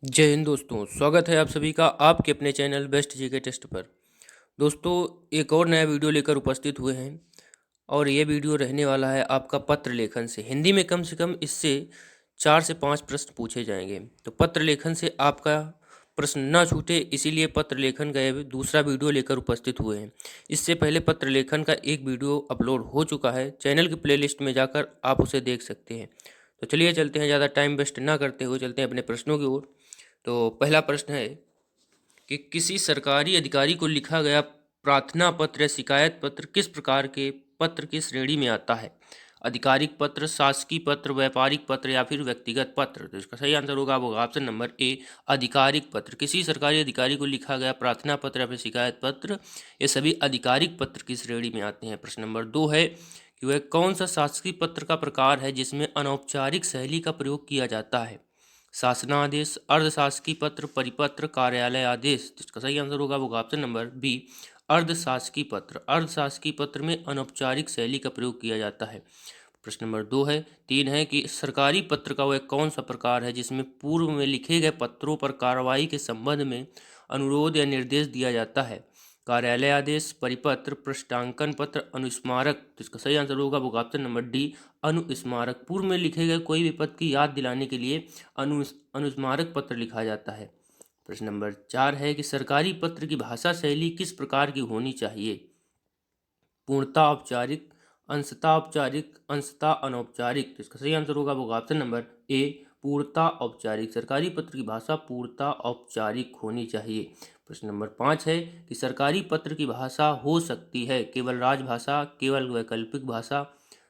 जय हिंद दोस्तों, स्वागत है आप सभी का आपके अपने चैनल बेस्ट जीके टेस्ट पर। दोस्तों, एक और नया वीडियो लेकर उपस्थित हुए हैं और ये वीडियो रहने वाला है आपका पत्र लेखन से। हिंदी में कम से कम इससे 4 से 5 प्रश्न पूछे जाएंगे। तो पत्र लेखन से आपका प्रश्न ना छूटे, इसीलिए पत्र लेखन का ये दूसरा वीडियो लेकर उपस्थित हुए हैं। इससे पहले पत्र लेखन का एक वीडियो अपलोड हो चुका है, चैनल की प्लेलिस्ट में जाकर आप उसे देख सकते हैं। तो चलिए चलते हैं, ज़्यादा टाइम वेस्ट ना करते हुए चलते हैं अपने प्रश्नों की ओर। तो पहला प्रश्न है कि किसी सरकारी अधिकारी को लिखा गया प्रार्थना पत्र या शिकायत पत्र किस प्रकार के पत्र की श्रेणी में आता है? आधिकारिक पत्र, शासकीय पत्र, व्यापारिक पत्र या फिर व्यक्तिगत पत्र? तो इसका सही आंसर होगा ऑप्शन नंबर ए, आधिकारिक पत्र। किसी सरकारी अधिकारी को लिखा गया प्रार्थना पत्र या फिर शिकायत पत्र, ये सभी आधिकारिक पत्र की श्रेणी में आते हैं। प्रश्न नंबर 2 है कि वह कौन सा शासकीय पत्र का प्रकार है जिसमें अनौपचारिक शैली का प्रयोग किया जाता है? शासनादेश, अर्धशासकीय पत्र, परिपत्र, कार्यालय आदेश? इसका सही आंसर होगा ऑप्शन नंबर बी, अर्धशासकीय पत्र। अर्धशासकीय पत्र में अनौपचारिक शैली का प्रयोग किया जाता है। प्रश्न नंबर 3 है कि सरकारी पत्र का वह कौन सा प्रकार है जिसमें पूर्व में लिखे गए पत्रों पर कार्रवाई के संबंध में अनुरोध या निर्देश दिया जाता है? कार्यालय आदेश, परिपत्र, पृष्ठांकन पत्र, अनुस्मारक? तो इसका सही आंसर होगा ऑप्शन नंबर डी, अनुस्मारक। पूर्व में लिखे गए कोई भी पद की याद दिलाने के लिए अनुस्मारक पत्र लिखा जाता है। प्रश्न नंबर 4 है कि सरकारी पत्र की भाषा शैली किस प्रकार की होनी चाहिए? पूर्णतः औपचारिक, अंशतः औपचारिक, अंशतः अनौपचारिक? तो इसका सही आंसर होगा ऑप्शन नंबर ए, पूर्णतः औपचारिक। सरकारी पत्र की भाषा पूर्णतः औपचारिक होनी चाहिए। प्रश्न नंबर 5 है कि सरकारी पत्र की भाषा हो सकती है केवल राजभाषा, केवल वैकल्पिक भाषा,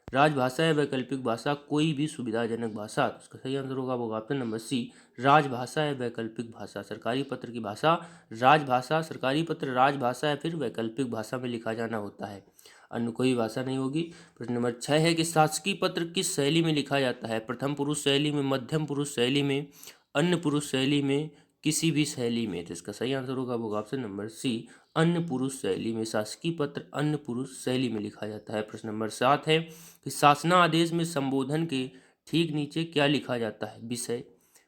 राजभाषा या वैकल्पिक भाषा, कोई भी सुविधाजनक भाषा? तो इसका सही आंसर होगा ऑप्शन नंबर सी, राजभाषा या वैकल्पिक भाषा। सरकारी पत्र की भाषा राजभाषा, सरकारी पत्र राजभाषा या फिर वैकल्पिक भाषा में लिखा जाना होता है, अन्य कोई भाषा नहीं होगी। प्रश्न नंबर 6 है कि शासकीय पत्र किस शैली में लिखा जाता है? प्रथम पुरुष शैली में, मध्यम पुरुष शैली में, अन्य पुरुष शैली में, किसी भी शैली में? तो इसका सही आंसर होगा ऑप्शन नंबर सी, अन्य पुरुष शैली में। शासकीय पत्र अन्य पुरुष शैली में लिखा जाता है। प्रश्न नंबर 7 है कि शासनादेश में संबोधन के ठीक नीचे क्या लिखा जाता है? विषय,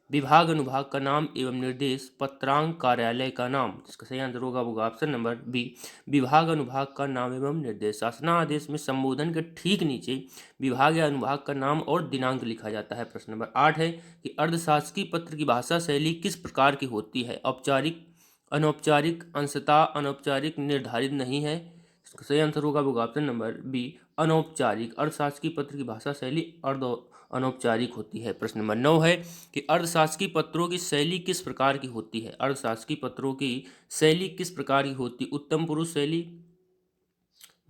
विभाग अनुभाग का नाम एवं निर्देश, पत्रांक, कार्यालय का नाम? इसका सही आंसर होगा ऑप्शन नंबर बी, विभाग अनुभाग का नाम एवं निर्देश। शासनादेश में संबोधन के ठीक नीचे विभाग या अनुभाग का नाम और दिनांक लिखा जाता है। प्रश्न नंबर 8 है कि अर्धशासकीय पत्र की भाषा शैली किस प्रकार की होती है? औपचारिक, अनौपचारिक, अंशतः अनौपचारिक, निर्धारित नहीं है? इसका सही आंसर होगा ऑप्शन नंबर बी, अनौपचारिक। अर्थशास्त्री पत्र की भाषा शैली अर्ध अनौपचारिक होती है। प्रश्न नंबर 9 है कि अर्थशास्त्री पत्रों की शैली किस प्रकार की होती है? अर्थशास्त्री पत्रों की शैली किस प्रकार की होती? उत्तम पुरुष शैली,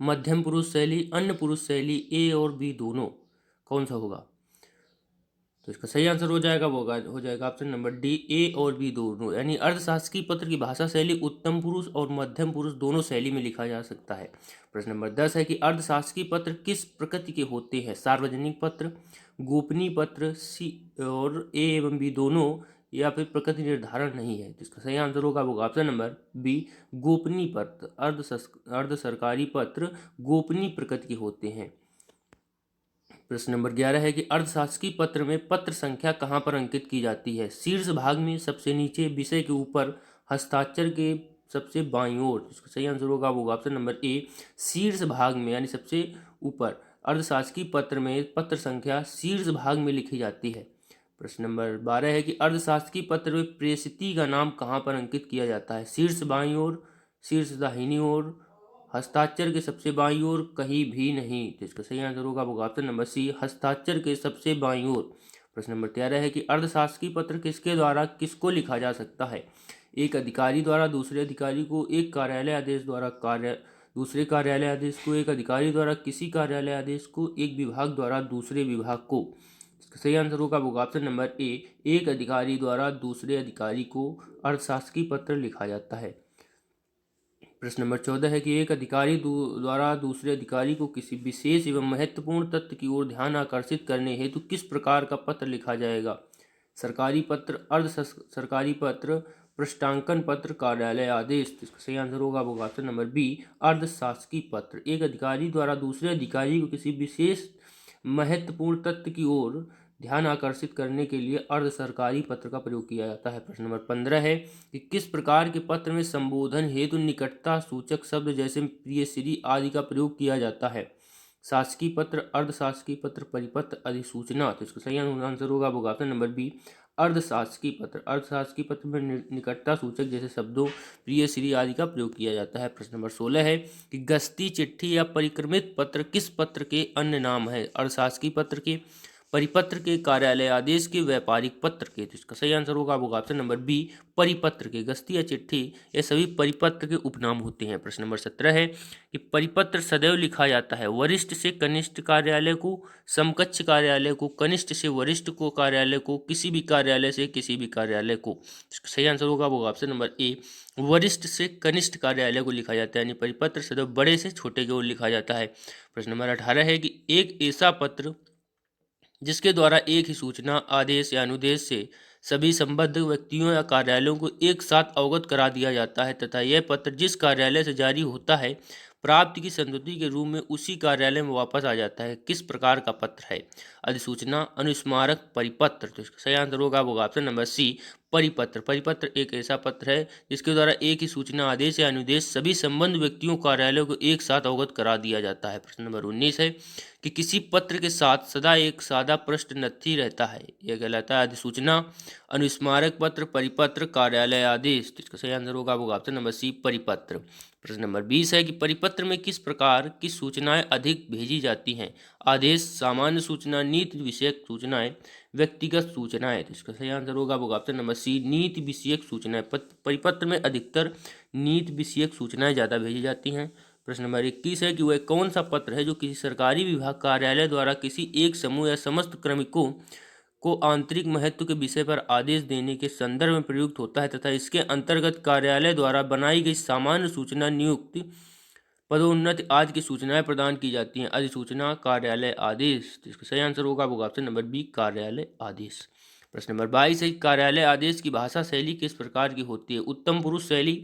मध्यम पुरुष शैली, अन्य पुरुष शैली, ए और बी दोनों? कौन सा होगा? तो इसका सही आंसर हो जाएगा ऑप्शन नंबर डी, ए और बी दोनों। यानी अर्थशास्त्रीय पत्र की भाषा शैली उत्तम पुरुष और मध्यम पुरुष दोनों शैली में लिखा जा सकता है। प्रश्न नंबर 10 है कि अर्थशास्त्रीय पत्र किस प्रकृति के होते हैं? सार्वजनिक पत्र, गोपनीय पत्र, सी और ए एवं बी दोनों, या फिर प्रकृति निर्धारण नहीं है? तो इसका सही आंसर होगा ऑप्शन नंबर बी, गोपनीय पत्र। अर्ध सरकारी पत्र गोपनीय प्रकृति के होते हैं। प्रश्न नंबर 11 है कि अर्थशास्त्रीय पत्र में पत्र संख्या कहाँ पर अंकित की जाती है? शीर्ष भाग में, सबसे नीचे, विषय के ऊपर, हस्ताक्षर के सबसे बाईं ओर? इसका सही आंसर होगा ऑप्शन नंबर ए, शीर्ष भाग में यानी सबसे ऊपर। अर्थशास्त्रीय पत्र में पत्र संख्या शीर्ष भाग में लिखी जाती है। प्रश्न नंबर 12 है कि अर्थशास्त्रीय पत्र में प्रेषिती का नाम कहाँ पर अंकित किया जाता है? शीर्ष बाईं ओर, शीर्ष दाहिनी ओर, हस्ताक्षर के सबसे बाईं ओर, कहीं भी नहीं? तो इसका सही आंसर होगा ऑप्शन नंबर सी, हस्ताक्षर के सबसे बाईं ओर। प्रश्न नंबर 13 है कि अर्धशासकीय पत्र किसके द्वारा किसको लिखा जा सकता है? एक अधिकारी द्वारा दूसरे अधिकारी को, एक कार्यालय आदेश द्वारा दूसरे कार्यालय आदेश को, एक अधिकारी द्वारा किसी कार्यालय आदेश को, एक विभाग द्वारा दूसरे विभाग को? इसका सही आंसर होगा ऑप्शन नंबर ए, एक अधिकारी द्वारा दूसरे अधिकारी को अर्थशासकीय पत्र लिखा जाता है। प्रश्न नंबर 14 है कि एक अधिकारी द्वारा दूसरे अधिकारी को किसी विशेष एवं महत्वपूर्ण तथ्य की ओर ध्यान आकर्षित करने हेतु किस प्रकार का पत्र लिखा जाएगा? सरकारी पत्र, अर्ध सरकारी पत्र, पृष्ठांकन पत्र, कार्यालय आदेश? इसका सही आंसर होगा ऑप्शन नंबर बी, अर्ध शासकीय पत्र। एक अधिकारी द्वारा दूसरे अधिकारी को किसी विशेष महत्वपूर्ण तथ्य की ओर ध्यान आकर्षित करने के लिए अर्ध सरकारी पत्र का प्रयोग किया जाता है। प्रश्न नंबर 15 है कि किस प्रकार के पत्र में संबोधन हेतु निकटता सूचक शब्द जैसे प्रिय श्री आदि का प्रयोग किया जाता है? शासकीय पत्र, अर्ध शासकीय पत्र, परिपत्र, अधिसूचना। तो इसका सही आंसर होगा आपका ऑप्शन नंबर बी, अर्ध शासकीय पत्र। अर्ध शासकीय पत्र में निकटता सूचक जैसे शब्दों प्रिय श्री आदि का प्रयोग किया जाता है। प्रश्न नंबर 16 है कि गस्ती चिट्ठी या परिक्रमित पत्र किस पत्र के अन्य नाम है? अर्ध शासकीय पत्र के, परिपत्र के, कार्यालय आदेश के, व्यापारिक पत्र के। तो इसका सही आंसर होगा आपका ऑप्शन नंबर बी, परिपत्र के। गस्ती या चिट्ठी ये सभी परिपत्र के उपनाम होते हैं। प्रश्न नंबर 17 है कि परिपत्र सदैव लिखा जाता है वरिष्ठ से कनिष्ठ कार्यालय को, समकक्ष कार्यालय को, कनिष्ठ से वरिष्ठ को कार्यालय को, किसी भी कार्यालय से किसी भी कार्यालय को। इसका सही आंसर होगा वो ऑप्शन नंबर ए, वरिष्ठ से कनिष्ठ कार्यालय को लिखा जाता है, यानी परिपत्र सदैव बड़े से छोटे की ओर लिखा जाता है। प्रश्न नंबर 18 है कि एक ऐसा पत्र जिसके द्वारा एक ही सूचना, आदेश या अनुदेश से सभी संबद्ध व्यक्तियों या कार्यालयों को एक साथ अवगत करा दिया जाता है तथा यह पत्र जिस कार्यालय से जारी होता है प्राप्ति की संतुष्टि के रूप में उसी कार्यालय में वापस आ जाता है, किस प्रकार का पत्र है? अधिसूचना, अनुस्मारक, परिपत्र। तो इसका सही आंसर होगा वो ऑप्शन नंबर सी, परिपत्र। परिपत्र एक ऐसा पत्र है जिसके द्वारा एक ही सूचना, आदेश या अनुदेश सभी संबंध व्यक्तियों कार्यालयों को एक साथ अवगत करा दिया जाता है। प्रश्न नंबर 19 है कि किसी पत्र के साथ सदा एक सादा पृष्ठ नथी रहता है, यह कहलाता है अधिसूचना, अनुस्मारक पत्र, परिपत्र, कार्यालय आदेश। तो इसका सही आंसर होगा आपका ऑप्शन नंबर सी, परिपत्र। प्रश्न नंबर 20 है कि परिपत्र में किस प्रकार की सूचनाएं अधिक भेजी जाती हैं? आदेश, सामान्य सूचना, नीति विषयक सूचनाएं, व्यक्तिगत सूचनाएं। तो इसका सही आंसर होगा आपका ऑप्शन नंबर सी, नीति विषयक सूचनाएं। परिपत्र में अधिकतर नीति विषयक सूचनाएं ज़्यादा भेजी जाती हैं। प्रश्न नंबर 21 है कि वह कौन सा पत्र है जो किसी सरकारी विभाग कार्यालय द्वारा किसी एक समूह या समस्त क्रमिकों को आंतरिक महत्व के विषय पर आदेश देने के संदर्भ में प्रयुक्त होता है तथा इसके अंतर्गत कार्यालय द्वारा बनाई गई सामान्य सूचना, नियुक्ति, पदोन्नति आदि की सूचनाएं प्रदान की जाती हैं? अधिसूचना, कार्यालय आदेश। तो इसका सही आंसर होगा ऑप्शन नंबर बी, कार्यालय आदेश। प्रश्न नंबर 22 है कार्यालय आदेश की भाषा शैली किस प्रकार की होती है? उत्तम पुरुष शैली,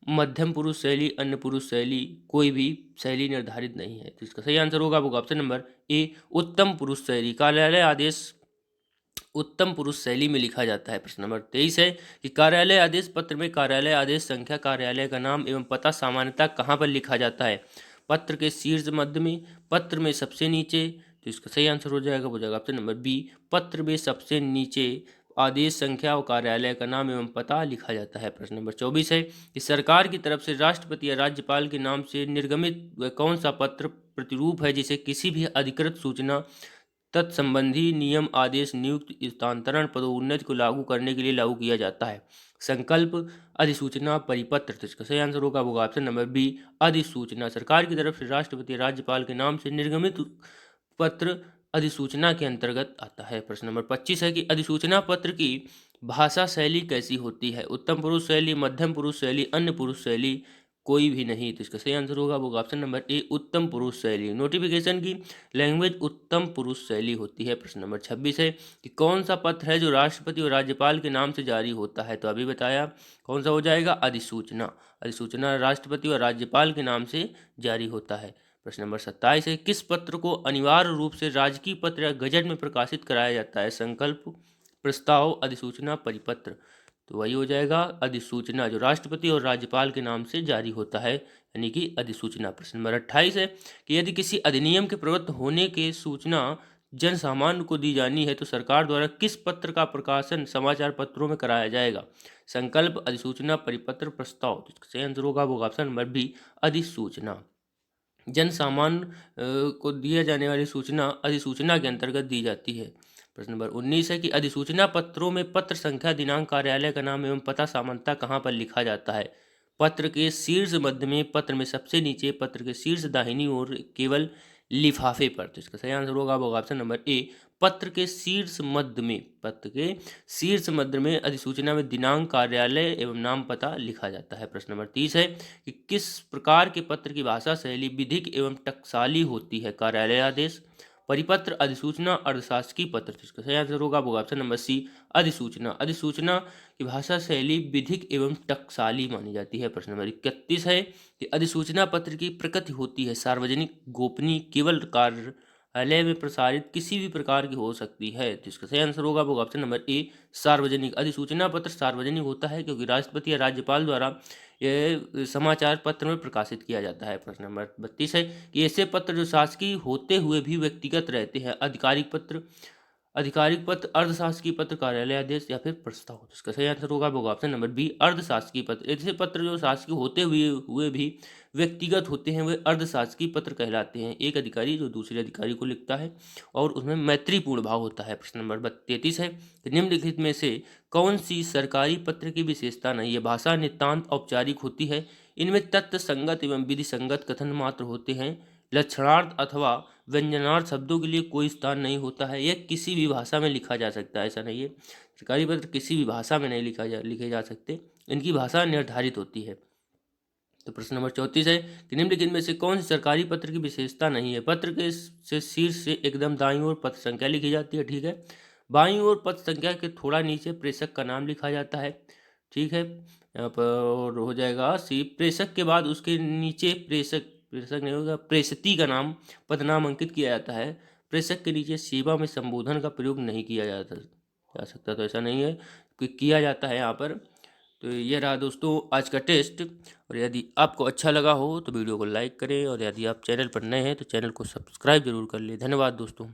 मध्यम पुरुष शैली, अन्य पुरुष शैली, कोई भी शैली निर्धारित नहीं है। तो इसका सही आंसर होगा ऑप्शन नंबर ए, उत्तम पुरुष शैली। कार्यालय आदेश उत्तम पुरुष शैली में लिखा जाता है। प्रश्न नंबर 23 है कि कार्यालय आदेश पत्र में कार्यालय आदेश संख्या, कार्यालय का नाम एवं पता सामान्यतः कहाँ पर लिखा जाता है? पत्र के शीर्ष मध्य में, पत्र में सबसे नीचे। तो इसका सही आंसर हो जाएगा ऑप्शन नंबर बी, पत्र में सबसे नीचे आदेश संख्या और कार्यालय का नाम एवं पता लिखा जाता है। प्रश्न नंबर 24 है कि सरकार की तरफ से राष्ट्रपति या राज्यपाल के नाम से निर्गमित वह कौन सा पत्र प्रतिरूप है जिसे किसी भी अधिकृत सूचना, तत्संबंधी नियम, आदेश, नियुक्ति, स्थानांतरण, पदोन्नति को लागू करने के लिए लागू किया जाता है? संकल्प, अधिसूचना, परिपत्र। तो इसका सही आंसर होगा ऑप्शन नंबर बी, अधिसूचना। सरकार की तरफ से राष्ट्रपति, राज्यपाल के नाम से निर्गमित पत्र अधिसूचना के अंतर्गत आता है। प्रश्न नंबर 25 है कि अधिसूचना पत्र की भाषा शैली कैसी होती है? उत्तम पुरुष शैली, मध्यम पुरुष शैली, अन्य पुरुष शैली, कोई भी नहीं। तो इसका सही आंसर होगा वो ऑप्शन नंबर ए, उत्तम पुरुष शैली। नोटिफिकेशन की लैंग्वेज उत्तम पुरुष शैली होती है। प्रश्न नंबर 26 है कि कौन सा पत्र है जो राष्ट्रपति और राज्यपाल के नाम से जारी होता है? तो अभी बताया, कौन सा हो जाएगा? अधिसूचना। अधिसूचना राष्ट्रपति और राज्यपाल के नाम से जारी होता है। प्रश्न नंबर 27 है किस पत्र को अनिवार्य रूप से राजकीय पत्र या गजट में प्रकाशित कराया जाता है? संकल्प, प्रस्ताव, अधिसूचना, परिपत्र। तो वही हो जाएगा अधिसूचना, जो राष्ट्रपति और राज्यपाल के नाम से जारी होता है, यानी कि अधिसूचना। प्रश्न नंबर 28 है कि यदि किसी अधिनियम के प्रवृत्त होने के सूचना जन सामान्य को दी जानी है तो सरकार द्वारा किस पत्र का प्रकाशन समाचार पत्रों में कराया जाएगा? संकल्प, अधिसूचना, परिपत्र, प्रस्ताव। तो इसका सही आंसर होगा वो ऑप्शन नंबर बी, अधिसूचना। जन सामान्य को दिए जाने वाली सूचना अधिसूचना के अंतर्गत दी जाती है। प्रश्न नंबर 19 है कि अधिसूचना पत्रों में पत्र संख्या, दिनांक, कार्यालय का नाम एवं पता सामान्यतः कहाँ पर लिखा जाता है? पत्र के शीर्ष मध्य में, पत्र में सबसे नीचे, पत्र के शीर्ष दाहिनी ओर, केवल लिफाफे पर। तो इसका सही आंसर होगा ऑप्शन नंबर ए, पत्र के शीर्ष मध्य में। पत्र के शीर्ष मध्य में अधिसूचना में दिनांक, कार्यालय एवं नाम पता लिखा जाता है। प्रश्न नंबर 30 है कि किस प्रकार के पत्र की भाषा शैली विधिक एवं टकसाली होती है? कार्यालय आदेश, परिपत्र, अधिसूचना, अर्धशासकीय पत्र। इसका सही आंसर होगा ऑप्शन नंबर सी, अधिसूचना। अधिसूचना की भाषा शैली विधिक एवं टकसाली मानी जाती है। प्रश्न नंबर 31 है कि अधिसूचना पत्र की प्रकृति होती है सार्वजनिक, गोपनीय, केवल कार्य विश्वविद्यालय में प्रसारित किसी भी प्रकार की हो सकती है। तो इसका सही आंसर होगा वो ऑप्शन नंबर ए, सार्वजनिक। अधिसूचना पत्र सार्वजनिक होता है क्योंकि राष्ट्रपति या राज्यपाल द्वारा यह समाचार पत्र में प्रकाशित किया जाता है। प्रश्न नंबर 32 है कि ऐसे पत्र जो शासकीय होते हुए भी व्यक्तिगत रहते हैं, आधिकारिक पत्र, अर्धशासकीय पत्र, कार्यालय आदेश या फिर प्रस्ताव। तो इसका सही आंसर होगा वो ऑप्शन नंबर बी, अर्धशासकीय पत्र। ऐसे पत्र जो शासकीय होते हुए भी व्यक्तिगत होते हैं वे अर्धशासकीय पत्र कहलाते हैं। एक अधिकारी जो दूसरे अधिकारी को लिखता है और उसमें मैत्रीपूर्ण भाव होता है। प्रश्न नंबर 33 है कि निम्नलिखित में से कौन सी सरकारी पत्र की विशेषता नहीं है? भाषा नितांत औपचारिक होती है, इनमें तथ्य संगत एवं विधि संगत कथन मात्र होते हैं, लक्षणार्थ अथवा व्यंजनार्थ शब्दों के लिए कोई स्थान नहीं होता है, यह किसी भी भाषा में लिखा जा सकता है। ऐसा नहीं है, सरकारी पत्र किसी भी भाषा में नहीं लिखे जा सकते, इनकी भाषा निर्धारित होती है। तो प्रश्न नंबर 34 है कि निम्नलिखित में से कौन सी सरकारी पत्र की विशेषता नहीं है? पत्र के से शीर्ष से एकदम दाईं ओर पत्र संख्या लिखी जाती है, ठीक है। बाईं ओर पत्र संख्या के थोड़ा नीचे प्रेषक का नाम लिखा जाता है, ठीक है। यहाँ पर और हो जाएगा सी, प्रेषक के बाद उसके नीचे प्रेषक नहीं होगा, प्रेषती का नाम, पद नाम अंकित किया जाता है। प्रेषक के नीचे सेवा में संबोधन का प्रयोग नहीं किया जा सकता, तो ऐसा नहीं है कि किया जाता है यहाँ पर। तो ये रहा दोस्तों आज का टेस्ट। और यदि आपको अच्छा लगा हो तो वीडियो को लाइक करें, और यदि आप चैनल पर नए हैं तो चैनल को सब्सक्राइब जरूर कर लें। धन्यवाद दोस्तों।